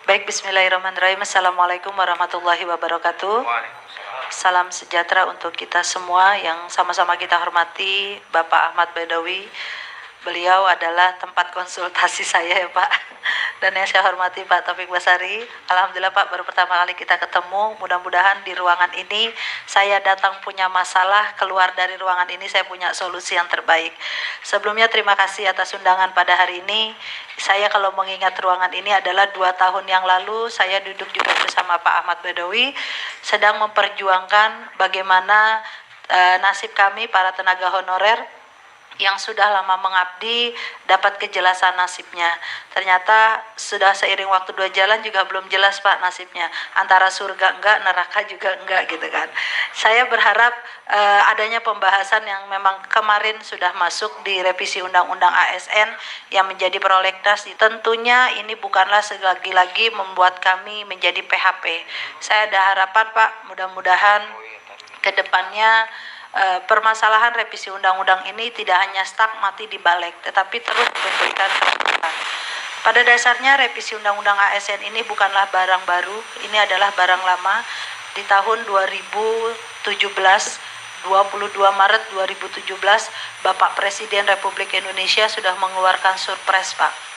Baik, bismillahirrahmanirrahim. Assalamualaikum warahmatullahi wabarakatuh. Salam sejahtera untuk kita semua yang sama-sama kita hormati Bapak Ahmad Baidowi. Beliau adalah tempat konsultasi saya ya Pak. Dan yang saya hormati Pak Taufik Basari. Alhamdulillah Pak, baru pertama kali kita ketemu. Mudah-mudahan di ruangan ini saya datang punya masalah, keluar dari ruangan ini saya punya solusi yang terbaik. Sebelumnya terima kasih atas undangan pada hari ini. Saya kalau mengingat ruangan ini adalah 2 tahun yang lalu saya duduk juga bersama Pak Ahmad Baidowi sedang memperjuangkan bagaimana nasib kami para tenaga honorer yang sudah lama mengabdi dapat kejelasan nasibnya. Ternyata sudah seiring waktu 2 jalan juga belum jelas Pak nasibnya. Antara surga enggak, neraka juga enggak gitu kan. Saya berharap adanya pembahasan yang memang kemarin sudah masuk di revisi Undang-Undang ASN yang menjadi prolegnas. Tentunya ini bukanlah lagi-lagi membuat kami menjadi PHP. Saya ada harapan Pak, mudah-mudahan ke depannya permasalahan revisi undang-undang ini tidak hanya stuck mati di balik, tetapi terus memberikan kelanjutan. Pada dasarnya revisi undang-undang ASN ini bukanlah barang baru, ini adalah barang lama. Di tahun 2017, 22 Maret 2017, Bapak Presiden Republik Indonesia sudah mengeluarkan surpres Pak,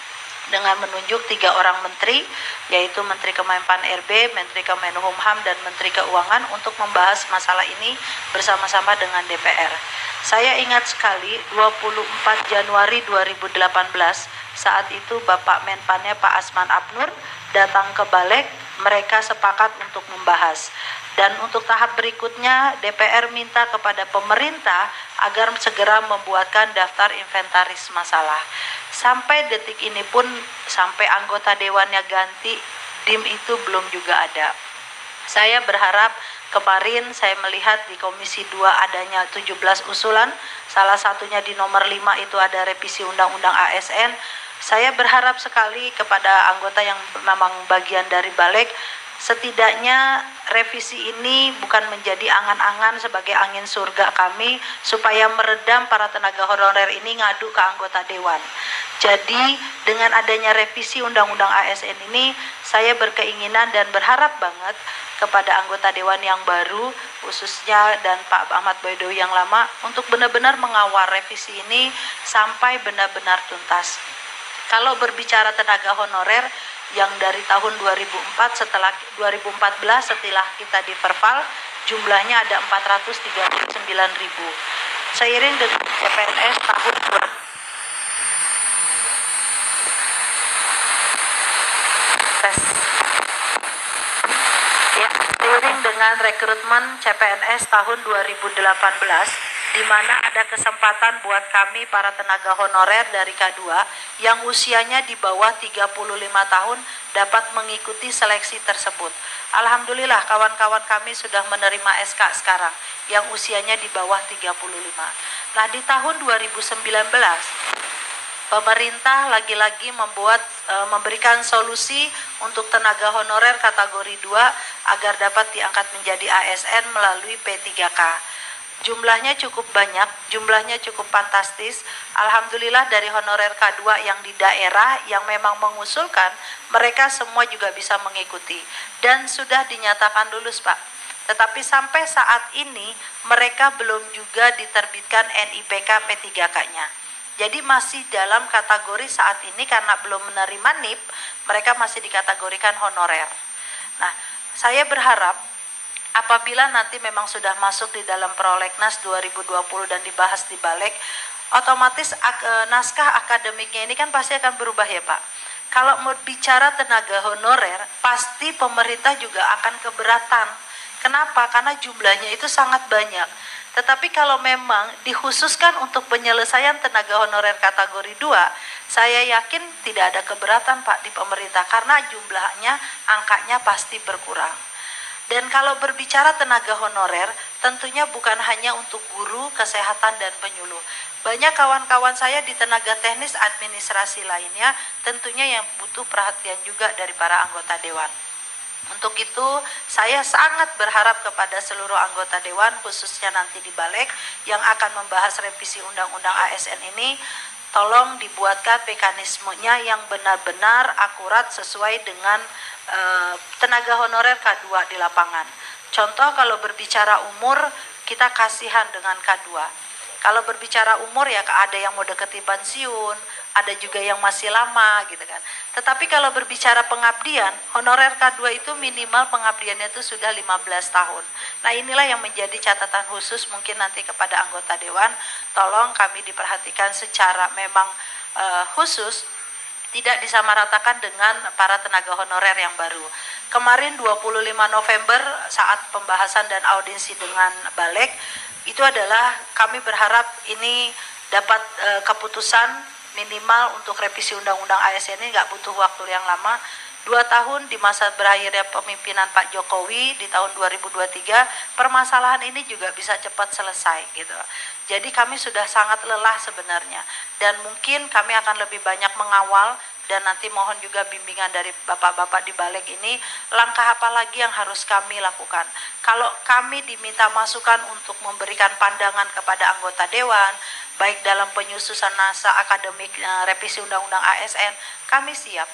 dengan menunjuk 3 orang menteri, yaitu Menteri Kemenpan RB, Menteri Kemenhumham, dan Menteri Keuangan untuk membahas masalah ini bersama-sama dengan DPR. Saya ingat sekali 24 Januari 2018, saat itu Bapak Menpannya Pak Asman Abnur datang ke Balik, mereka sepakat untuk membahas. Dan untuk tahap berikutnya DPR minta kepada pemerintah agar segera membuatkan daftar inventaris masalah. Sampai detik ini pun, sampai anggota dewannya ganti, DIM itu belum juga ada. Saya berharap, kemarin saya melihat di Komisi 2 adanya 17 usulan, salah satunya di nomor 5 itu ada revisi Undang-Undang ASN. Saya berharap sekali kepada anggota yang memang bagian dari Balik, setidaknya revisi ini bukan menjadi angan-angan sebagai angin surga kami supaya meredam para tenaga honorer ini ngadu ke anggota dewan. Jadi dengan adanya revisi Undang-Undang ASN ini, saya berkeinginan dan berharap banget kepada anggota dewan yang baru khususnya dan Pak Ahmad Baidowi yang lama untuk benar-benar mengawal revisi ini sampai benar-benar tuntas. Kalau berbicara tenaga honorer yang dari tahun 2004 setelah 2014 setelah kita di Perpal jumlahnya ada 439.000. Seiring dengan CPNS tahun seiring dengan rekrutmen CPNS tahun 2018 di mana ada kesempatan buat kami para tenaga honorer dari K2 yang usianya di bawah 35 tahun dapat mengikuti seleksi tersebut. Alhamdulillah kawan-kawan kami sudah menerima SK sekarang yang usianya di bawah 35. Nah, di tahun 2019 pemerintah lagi-lagi memberikan solusi untuk tenaga honorer kategori 2 agar dapat diangkat menjadi ASN melalui P3K. Jumlahnya cukup banyak, jumlahnya cukup fantastis. Alhamdulillah dari honorer K2 yang di daerah yang memang mengusulkan, mereka semua juga bisa mengikuti. Dan sudah dinyatakan lulus Pak. Tetapi sampai saat ini mereka belum juga diterbitkan NIPK P3K-nya. Jadi masih dalam kategori saat ini karena belum menerima NIP, mereka masih dikategorikan honorer. Nah, saya berharap apabila nanti memang sudah masuk di dalam prolegnas 2020 dan dibahas di Balik, otomatis naskah akademiknya ini kan pasti akan berubah ya Pak. Kalau mau bicara tenaga honorer, pasti pemerintah juga akan keberatan. Kenapa? Karena jumlahnya itu sangat banyak. Tetapi kalau memang dikhususkan untuk penyelesaian tenaga honorer kategori 2, saya yakin tidak ada keberatan Pak di pemerintah karena jumlahnya, angkanya pasti berkurang. Dan kalau berbicara tenaga honorer, tentunya bukan hanya untuk guru, kesehatan, dan penyuluh. Banyak kawan-kawan saya di tenaga teknis administrasi lainnya, tentunya yang butuh perhatian juga dari para anggota dewan. Untuk itu, saya sangat berharap kepada seluruh anggota dewan, khususnya nanti di Balik, yang akan membahas revisi Undang-Undang ASN ini, tolong dibuatkan mekanismenya yang benar-benar akurat sesuai dengan tenaga honorer K2 di lapangan. Contoh kalau berbicara umur, kita kasihan dengan K2. Kalau berbicara umur ya ada yang mau deketi pensiun, ada juga yang masih lama gitu kan. Tetapi kalau berbicara pengabdian, honorer K2 itu minimal pengabdiannya itu sudah 15 tahun. Nah inilah yang menjadi catatan khusus mungkin nanti kepada anggota Dewan, tolong kami diperhatikan secara memang khusus, tidak disamaratakan dengan para tenaga honorer yang baru. Kemarin 25 November saat pembahasan dan audiensi dengan Balek, itu adalah kami berharap ini dapat keputusan minimal untuk revisi Undang-Undang ASN ini nggak butuh waktu yang lama. 2 tahun di masa berakhirnya pemimpinan Pak Jokowi di tahun 2023, permasalahan ini juga bisa cepat selesai gitu. Jadi kami sudah sangat lelah sebenarnya, dan mungkin kami akan lebih banyak mengawal, dan nanti mohon juga bimbingan dari bapak-bapak di Balek ini, langkah apa lagi yang harus kami lakukan. Kalau kami diminta masukan untuk memberikan pandangan kepada anggota Dewan, baik dalam penyusunan naskah akademik revisi Undang-Undang ASN, kami siap.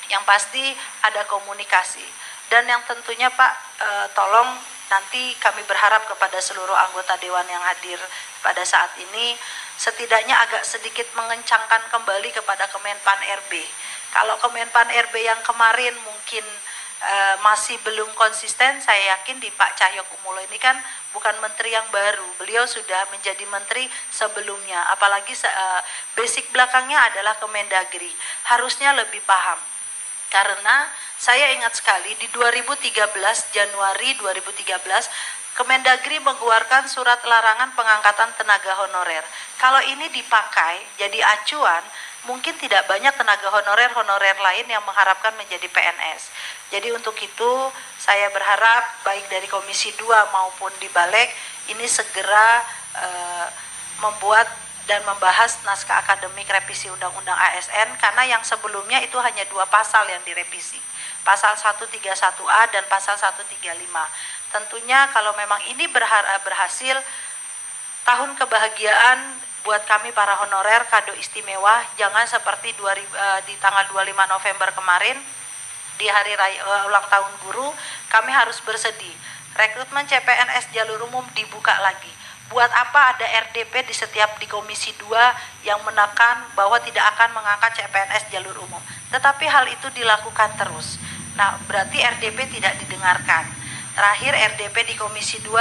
Yang pasti ada komunikasi, dan yang tentunya Pak tolong nanti kami berharap kepada seluruh anggota Dewan yang hadir pada saat ini setidaknya agak sedikit mengencangkan kembali kepada Kemenpan RB. Kalau Kemenpan RB yang kemarin mungkin masih belum konsisten, saya yakin di Pak Cahyokumolo ini kan bukan menteri yang baru, beliau sudah menjadi menteri sebelumnya, apalagi basic belakangnya adalah Kemendagri, harusnya lebih paham. Karena saya ingat sekali di 2013, Januari 2013, Kemendagri mengeluarkan surat larangan pengangkatan tenaga honorer. Kalau ini dipakai jadi acuan, mungkin tidak banyak tenaga honorer lain yang mengharapkan menjadi PNS. Jadi untuk itu saya berharap baik dari Komisi 2 maupun di Balek ini segera membuat dan membahas naskah akademik revisi Undang-Undang ASN, karena yang sebelumnya itu hanya 2 pasal yang direvisi, pasal 131A dan pasal 135. Tentunya kalau memang ini berhasil, tahun kebahagiaan buat kami para honorer, kado istimewa, jangan seperti di tanggal 25 November kemarin, di hari raya, ulang tahun guru, kami harus bersedih. Rekrutmen CPNS jalur umum dibuka lagi. Buat apa ada RDP di Komisi 2 yang menekan bahwa tidak akan mengangkat CPNS jalur umum. Tetapi hal itu dilakukan terus. Nah, berarti RDP tidak didengarkan. Terakhir RDP di Komisi 2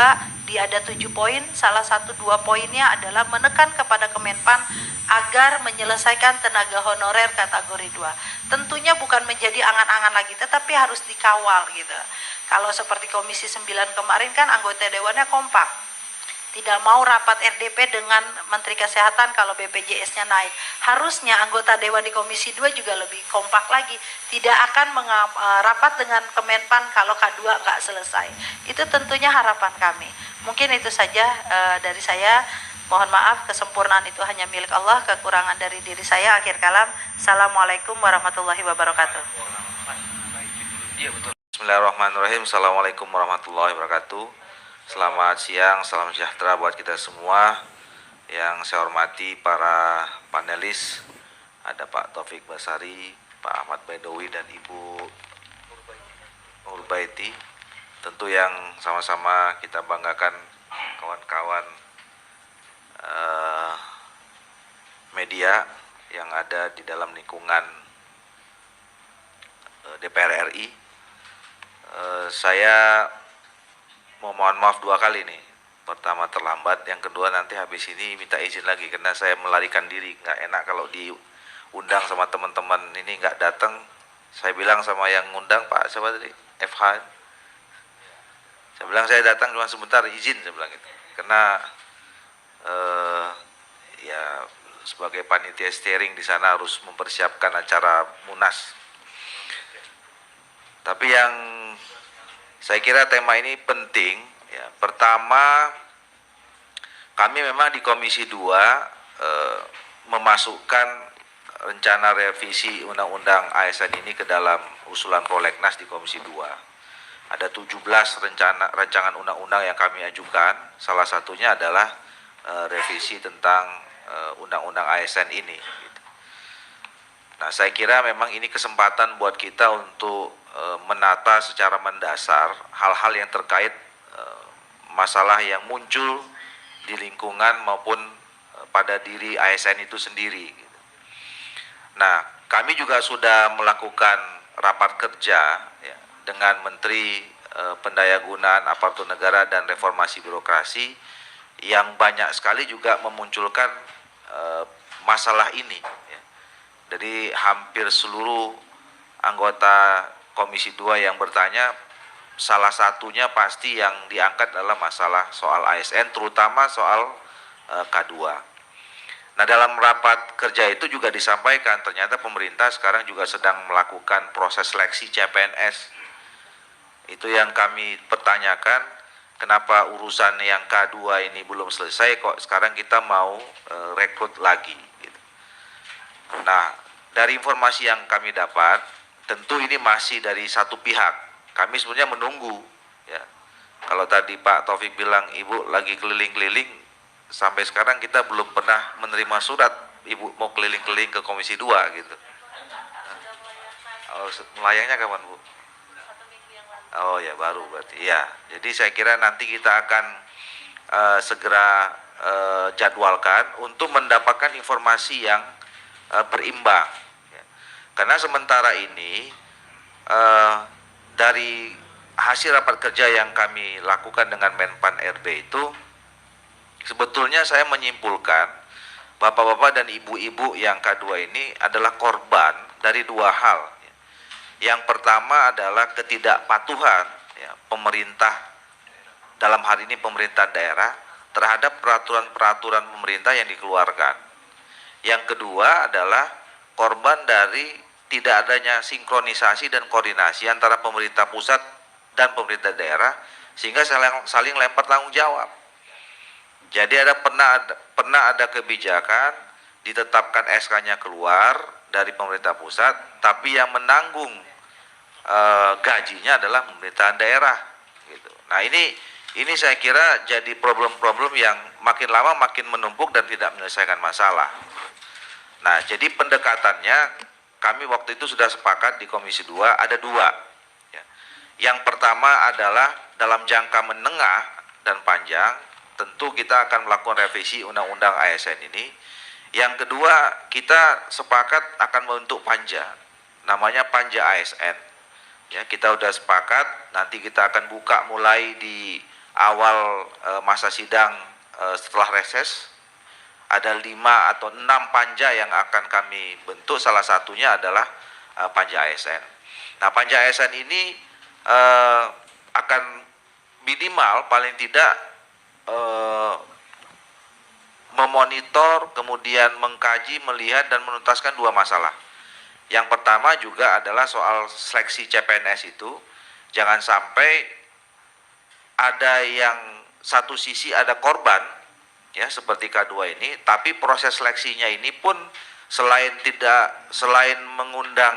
ada 7 poin, salah satu 2 poinnya adalah menekan kepada Kemenpan agar menyelesaikan tenaga honorer kategori 2. Tentunya bukan menjadi angan-angan lagi, tetapi harus dikawal gitu. Kalau seperti Komisi 9 kemarin kan anggota dewannya kompak, tidak mau rapat RDP dengan Menteri Kesehatan kalau BPJS-nya naik. Harusnya anggota Dewan di Komisi 2 juga lebih kompak lagi. Tidak akan rapat dengan Kemenpan kalau K2 nggak selesai. Itu tentunya harapan kami. Mungkin itu saja dari saya. Mohon maaf, kesempurnaan itu hanya milik Allah, kekurangan dari diri saya. Akhir kalam, Assalamualaikum warahmatullahi wabarakatuh. Bismillahirrahmanirrahim. Assalamualaikum warahmatullahi wabarakatuh. Selamat siang, salam sejahtera buat kita semua. Yang saya hormati para panelis, ada Pak Taufik Basari, Pak Ahmad Baidowi, dan Ibu Nurbaiti. Tentu yang sama-sama kita banggakan kawan-kawan media yang ada di dalam lingkungan DPR RI. Saya mohon maaf 2 kali nih. Pertama terlambat, yang kedua nanti habis ini minta izin lagi karena saya melarikan diri. Nggak enak kalau diundang sama teman-teman ini nggak datang. Saya bilang sama yang ngundang, Pak siapa tadi? FH. Saya bilang saya datang cuma sebentar, izin, saya bilang gitu. Karena ya sebagai panitia steering di sana harus mempersiapkan acara Munas. Tapi yang saya kira tema ini penting ya. Pertama, kami memang di Komisi 2 memasukkan rencana revisi Undang-Undang ASN ini ke dalam usulan Prolegnas di Komisi 2. Ada 17 rancangan undang-undang yang kami ajukan. Salah satunya adalah revisi tentang undang-undang ASN ini. Gitu. Nah, saya kira memang ini kesempatan buat kita untuk menata secara mendasar hal-hal yang terkait masalah yang muncul di lingkungan maupun pada diri ASN itu sendiri. Gitu. Nah, kami juga sudah melakukan rapat kerja ya, dengan Menteri Pendayagunaan Aparatur Negara dan Reformasi Birokrasi yang banyak sekali juga memunculkan masalah ini. Ya. Jadi hampir seluruh anggota Komisi 2 yang bertanya, salah satunya pasti yang diangkat adalah masalah soal ASN, terutama soal K2. Nah, dalam rapat kerja itu juga disampaikan ternyata pemerintah sekarang juga sedang melakukan proses seleksi CPNS. Itu yang kami pertanyakan, kenapa urusan yang K2 ini belum selesai kok sekarang kita mau rekrut lagi gitu. Nah, dari informasi yang kami dapat, tentu ini masih dari satu pihak. Kami sebenarnya menunggu ya. Kalau tadi Pak Taufik bilang Ibu lagi keliling-keliling, sampai sekarang kita belum pernah menerima surat Ibu mau keliling-keliling ke Komisi 2 gitu. Oh, melayangnya kapan Bu? Oh ya, baru berarti. Ya, jadi saya kira nanti kita akan segera jadwalkan untuk mendapatkan informasi yang berimbang. Ya. Karena sementara ini dari hasil rapat kerja yang kami lakukan dengan Menpan RB itu, sebetulnya saya menyimpulkan bapak-bapak dan ibu-ibu yang K2 ini adalah korban dari dua hal. Yang pertama adalah ketidakpatuhan ya, pemerintah, dalam hal ini pemerintah daerah, terhadap peraturan-peraturan pemerintah yang dikeluarkan. Yang kedua adalah korban dari tidak adanya sinkronisasi dan koordinasi antara pemerintah pusat dan pemerintah daerah, sehingga saling lempar tanggung jawab. Jadi pernah ada kebijakan, ditetapkan SK-nya keluar dari pemerintah pusat, tapi yang menanggung gajinya adalah pemerintahan daerah. Gitu. Nah, ini saya kira jadi problem-problem yang makin lama makin menumpuk dan tidak menyelesaikan masalah. Nah, jadi pendekatannya kami waktu itu sudah sepakat di Komisi 2 ada dua. Ya. Yang pertama adalah dalam jangka menengah dan panjang, tentu kita akan melakukan revisi Undang-Undang ASN ini. Yang kedua, kita sepakat akan membentuk panja, namanya Panja ASN. Ya, kita sudah sepakat, nanti kita akan buka mulai di awal masa sidang setelah reses. Ada 5 atau 6 panja yang akan kami bentuk, salah satunya adalah Panja ASN. Nah, Panja ASN ini akan minimal paling tidak memonitor, kemudian mengkaji, melihat, dan menuntaskan dua masalah. Yang pertama juga adalah soal seleksi CPNS itu, jangan sampai ada yang satu sisi ada korban, ya seperti K2 ini, tapi proses seleksinya ini pun selain mengundang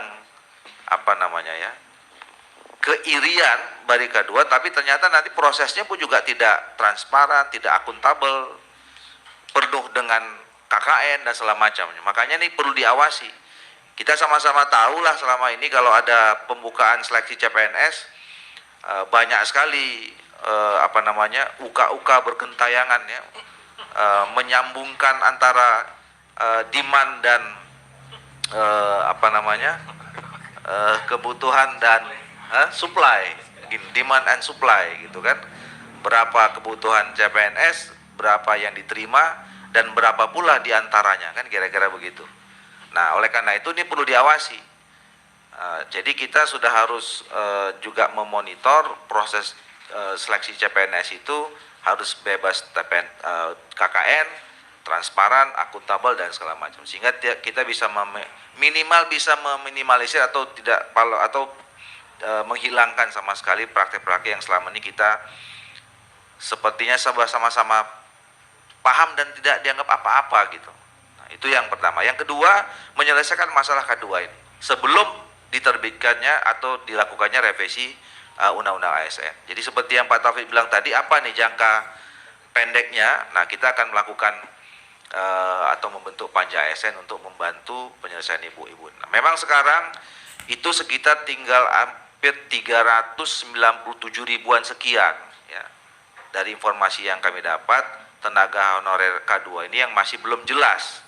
keirian dari K2, tapi ternyata nanti prosesnya pun juga tidak transparan, tidak akuntabel, penuh dengan KKN dan segala macamnya. Makanya ini perlu diawasi. Kita sama-sama tahulah selama ini kalau ada pembukaan seleksi CPNS banyak sekali uka-uka bergentayangan ya, menyambungkan antara demand dan kebutuhan dan supply, demand and supply gitu kan. Berapa kebutuhan CPNS, berapa yang diterima, dan berapa pula diantaranya kan, kira-kira begitu. Nah, oleh karena itu ini perlu diawasi. Jadi kita sudah harus juga memonitor proses seleksi CPNS itu harus bebas KKN, transparan, akuntabel, dan segala macam. Sehingga kita bisa minimal bisa meminimalisir atau tidak menghilangkan sama sekali praktek-praktek yang selama ini kita sepertinya sama-sama paham dan tidak dianggap apa-apa gitu. Itu yang pertama. Yang kedua, menyelesaikan masalah K2 ini sebelum diterbitkannya atau dilakukannya revisi Undang-Undang ASN. Jadi seperti yang Pak Taufik bilang tadi, apa nih jangka pendeknya? Nah, kita akan melakukan atau membentuk panja ASN untuk membantu penyelesaian ibu-ibu. Nah, memang sekarang itu sekitar tinggal hampir 397 ribuan sekian ya. Dari informasi yang kami dapat, tenaga honorer K2 ini yang masih belum jelas.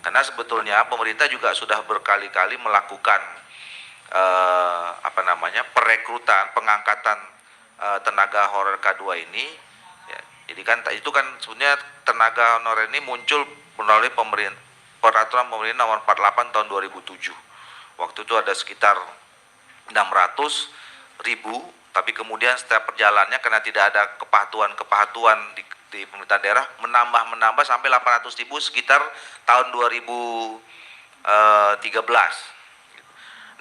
Karena sebetulnya pemerintah juga sudah berkali-kali melakukan perekrutan, pengangkatan tenaga honorer K2 ini. Ya, jadi kan itu kan sebenarnya tenaga honorer ini muncul melalui peraturan pemerintah nomor 48 tahun 2007. Waktu itu ada sekitar 600.000, tapi kemudian setiap perjalannya karena tidak ada kepatuhan di pemerintah daerah menambah sampai 800.000 sekitar tahun 2013.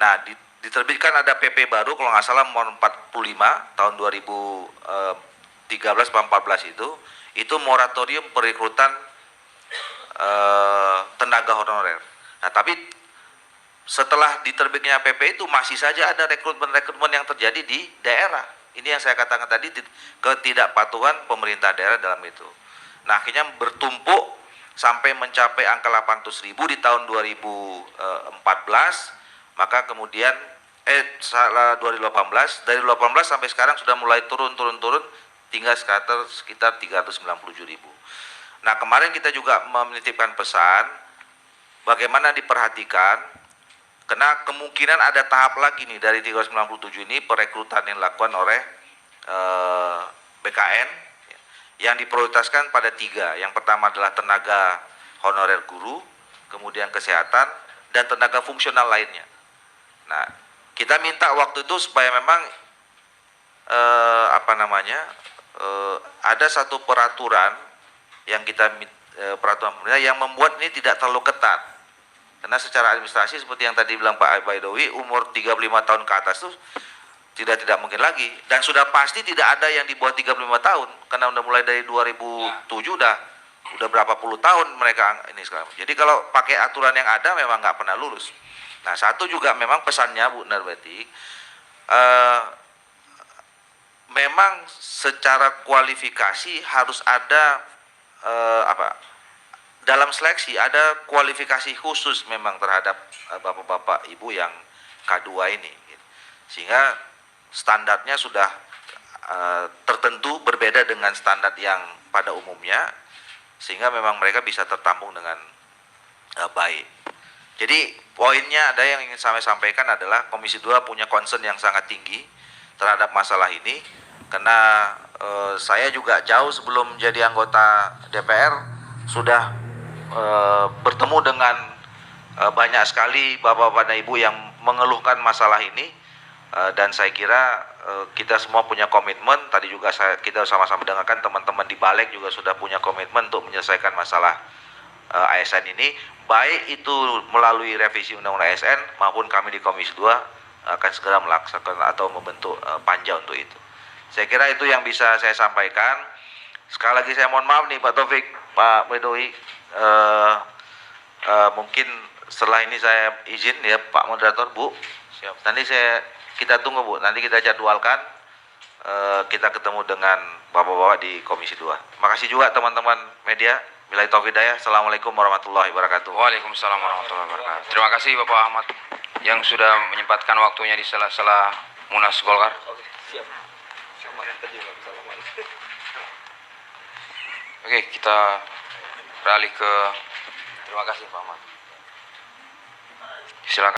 Nah, diterbitkan ada PP baru kalau nggak salah nomor 45 tahun 2013-14 itu moratorium perekrutan tenaga honorer. Nah, tapi setelah diterbitnya PP itu masih saja ada rekrutmen yang terjadi di daerah. Ini yang saya katakan tadi, ketidakpatuhan pemerintah daerah dalam itu. Nah, akhirnya bertumpuk sampai mencapai angka 800.000 di tahun 2014, maka kemudian 2018, dari 2018 sampai sekarang sudah mulai turun, tinggal sekitar 397.000. Nah, kemarin kita juga menitipkan pesan bagaimana diperhatikan, karena kemungkinan ada tahap lagi nih dari 397 ini perekrutan yang dilakukan oleh BKN yang diprioritaskan pada 3. Yang pertama adalah tenaga honorer guru, kemudian kesehatan, dan tenaga fungsional lainnya. Nah, kita minta waktu itu supaya memang ada satu peraturan yang peraturan pemerintah yang membuat ini tidak terlalu ketat. Karena secara administrasi seperti yang tadi bilang Pak Baidowi, umur 35 tahun ke atas itu tidak mungkin lagi, dan sudah pasti tidak ada yang di bawah 35 tahun karena udah mulai dari 2007 udah berapa puluh tahun mereka ini sekarang. Jadi kalau pakai aturan yang ada memang nggak pernah lulus. Nah, satu juga memang pesannya Bu Narwati, memang secara kualifikasi harus ada dalam seleksi ada kualifikasi khusus memang terhadap bapak-bapak ibu yang K2 ini, sehingga standarnya sudah tertentu berbeda dengan standar yang pada umumnya, sehingga memang mereka bisa tertampung dengan baik. Jadi poinnya ada yang ingin saya sampaikan adalah Komisi 2 punya concern yang sangat tinggi terhadap masalah ini, karena saya juga jauh sebelum jadi anggota DPR sudah bertemu dengan banyak sekali bapak-bapak dan ibu yang mengeluhkan masalah ini, dan saya kira kita semua punya komitmen. Tadi juga kita sama-sama dengarkan teman-teman di Balik juga sudah punya komitmen untuk menyelesaikan masalah ASN ini, baik itu melalui revisi Undang-Undang ASN maupun kami di Komisi 2 akan segera melaksanakan atau membentuk panja untuk itu. Saya kira itu yang bisa saya sampaikan. Sekali lagi saya mohon maaf nih Pak Taufik, Pak Bedowi, mungkin setelah ini saya izin ya Pak Moderator, Bu. Siap. Nanti kita tunggu Bu, nanti kita jadwalkan kita ketemu dengan bapak-bapak di Komisi 2. Terima kasih juga teman-teman media. Billahi taufiq hidayah. Assalamualaikum warahmatullahi wabarakatuh. Waalaikumsalam warahmatullahi wabarakatuh. Terima kasih Bapak Ahmad yang sudah menyempatkan waktunya di sela-sela Munas Golkar. Oke, siap. Oke, kita beralih ke, terima kasih Pak Ahmad. Silakan.